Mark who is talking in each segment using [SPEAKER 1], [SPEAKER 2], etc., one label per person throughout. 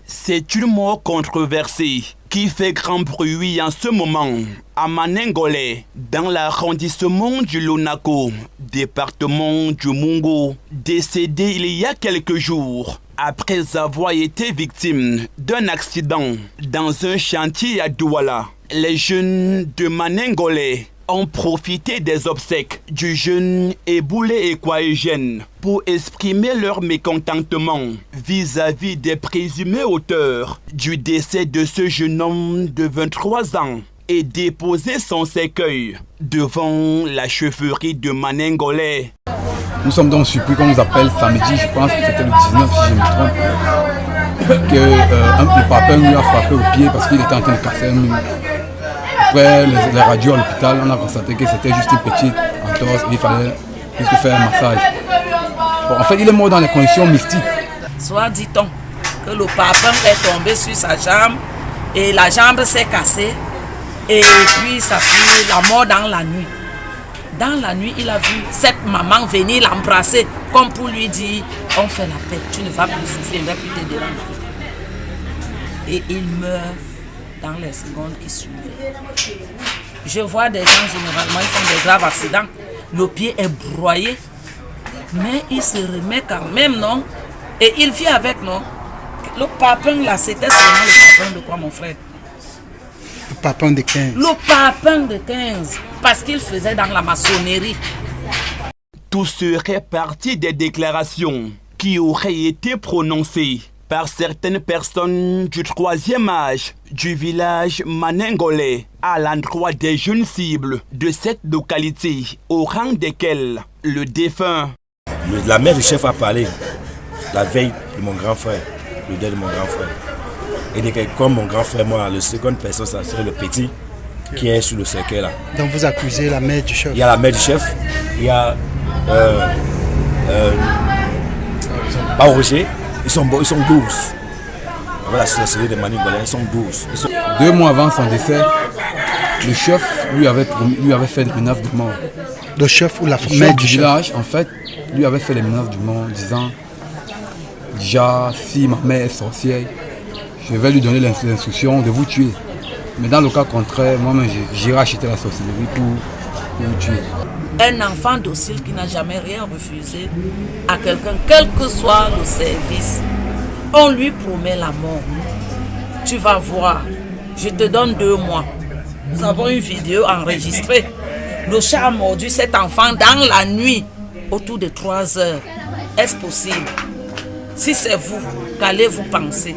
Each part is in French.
[SPEAKER 1] C'est une mort controversée qui fait grand bruit en ce moment à Manengole, dans l'arrondissement du Lonako, département du Mungo, décédé il y a quelques jours après avoir été victime d'un accident dans un chantier à Douala. Les jeunes de Manengole ont profité des obsèques du jeune Eboulé Ekwaegène pour exprimer leur mécontentement vis-à-vis des présumés auteurs du décès de ce jeune homme de 23 ans et déposer son cercueil devant la chefferie de Manengole.
[SPEAKER 2] Nous sommes donc surpris qu'on nous appelle samedi, je pense que c'était le 19 si je me trompe, que le papa lui a frappé au pied parce qu'il était en train de casser un mur. Après les radios à l'hôpital, on a constaté que c'était juste une petite entorse et il fallait juste faire un massage. Bon, en fait, il est mort dans des conditions mystiques.
[SPEAKER 3] Soit dit-on que le papa est tombé sur sa jambe et la jambe s'est cassée et puis ça fait la mort dans la nuit. Dans la nuit, il a vu cette maman venir l'embrasser comme pour lui dire on fait la paix, tu ne vas plus souffrir, ne vas plus te déranger. Et il meurt dans les secondes qui suivaient. Je vois des gens généralement qui font des graves accidents, le pied est broyé, mais il se remet quand même, non? Et il vit avec, non? Le papin là, c'était seulement le papin de quoi, mon frère?
[SPEAKER 4] Le papin de 15.
[SPEAKER 3] Le papin de 15, parce qu'il faisait dans la maçonnerie.
[SPEAKER 1] Tout serait parti des déclarations qui auraient été prononcées par certaines personnes du troisième âge du village Manengole à l'endroit des jeunes cibles de cette localité, au rang desquels le défunt.
[SPEAKER 5] La mère du chef a parlé la veille de mon grand frère, le deuil de mon grand frère. Et comme mon grand frère, moi, le seconde personne, ça serait le petit qui est sur le cercueil là.
[SPEAKER 4] Donc vous accusez la mère du chef?
[SPEAKER 5] Il y a la mère du chef, il y a pas Roger, ils sont 12. Voilà, c'est la série de Manengole, ils sont 12.
[SPEAKER 2] 2 mois avant son décès, le chef lui avait fait des menaces de mort.
[SPEAKER 4] Le chef ou la
[SPEAKER 2] mère
[SPEAKER 4] mère
[SPEAKER 2] du
[SPEAKER 4] du chef?
[SPEAKER 2] village, en fait, lui avait fait des menaces de mort, disant déjà, si ma mère est sorcière, je vais lui donner l'instruction de vous tuer. Mais dans le cas contraire, moi-même, j'irai acheter la sorcellerie pour vous tuer.
[SPEAKER 3] Un enfant docile qui n'a jamais rien refusé à quelqu'un, quel que soit le service, on lui promet la mort. Tu vas voir, je te donne 2 mois. Nous avons une vidéo enregistrée. Le chat a mordu cet enfant dans la nuit, autour de 3 heures. Est-ce possible? Si c'est vous, qu'allez-vous penser?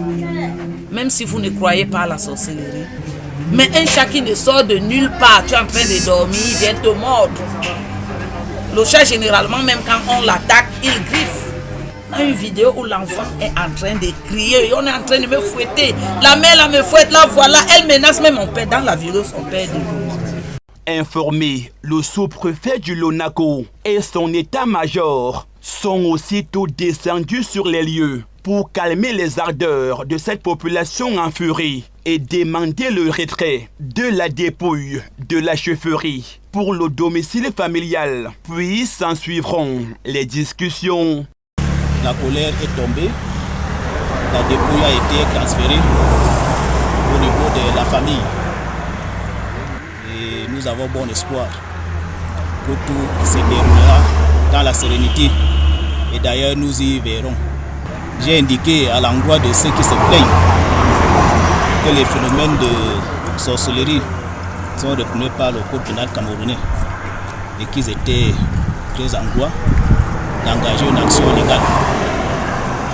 [SPEAKER 3] Même si vous ne croyez pas à la sorcellerie. Mais un chat qui ne sort de nulle part, tu es en train de dormir, il vient te mordre. Le chat, généralement, même quand on l'attaque, il griffe. On a une vidéo où l'enfant est en train de crier, on est en train de me fouetter. La mère, là, me fouette, là, voilà, elle menace même mon père. Dans la vidéo, son père dit.
[SPEAKER 1] Informé, le sous-préfet du Lonako et son état-major sont aussitôt descendus sur les lieux pour calmer les ardeurs de cette population en furie et demander le retrait de la dépouille de la chefferie pour le domicile familial. Puis s'ensuivront les discussions.
[SPEAKER 6] La colère est tombée, la dépouille a été transférée au niveau de la famille. Et nous avons bon espoir que tout se déroulera dans la sérénité. Et d'ailleurs, nous y verrons. J'ai indiqué à l'endroit de ceux qui se plaignent que les phénomènes de sorcellerie sont reconnus par le code pénal camerounais et qu'ils étaient très en droit d'engager une action légale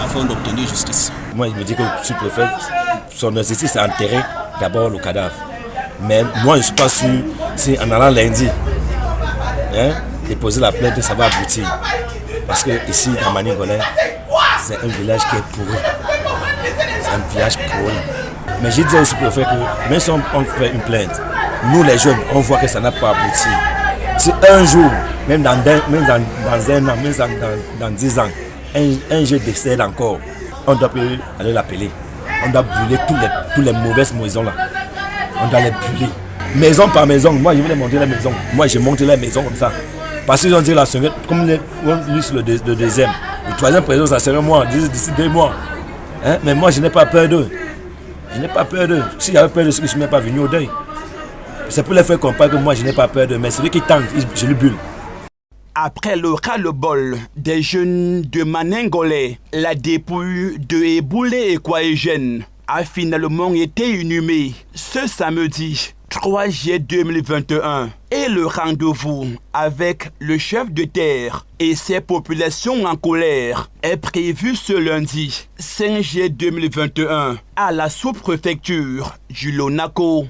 [SPEAKER 6] afin d'obtenir justice.
[SPEAKER 5] Moi, je me dis que le sous-préfet, son exercice, c'est enterrer d'abord le cadavre. Mais moi, je ne suis pas sûr si en allant lundi, déposer la plainte, ça va aboutir. Parce que ici, dans Manengole, c'est un village qui est pourri. C'est un village pourri. Mais j'ai dit au sous-préfet que même si on fait une plainte, nous les jeunes, on voit que ça n'a pas abouti. Si un jour, même dans 1 an, même dans 10 ans, un jeune décède encore, on doit aller l'appeler. On doit brûler toutes les mauvaises maisons là. On doit les brûler. Maison par maison, moi je voulais monter la maison. Moi j'ai monté la maison comme ça. Parce qu'ils ont dit la semaine, comme lui sur le deuxième. Le troisième président, ça serait moi, d'ici 2 mois. Hein? Mais moi, je n'ai pas peur d'eux. Je n'ai pas peur d'eux. Si j'avais peur de ceux qui ne sont même pas venus au deuil, c'est pour les faire comprendre que moi, je n'ai pas peur d'eux. Mais celui qui tente, je le bulle.
[SPEAKER 1] Après le ras-le-bol des jeunes de Maningolais, la dépouille de Eboulé et Kwaegène a finalement été inhumée ce samedi 3 juillet 2021 et le rendez-vous avec le chef de terre et ses populations en colère est prévu ce lundi 5 juillet 2021 à la sous-préfecture du Lonako.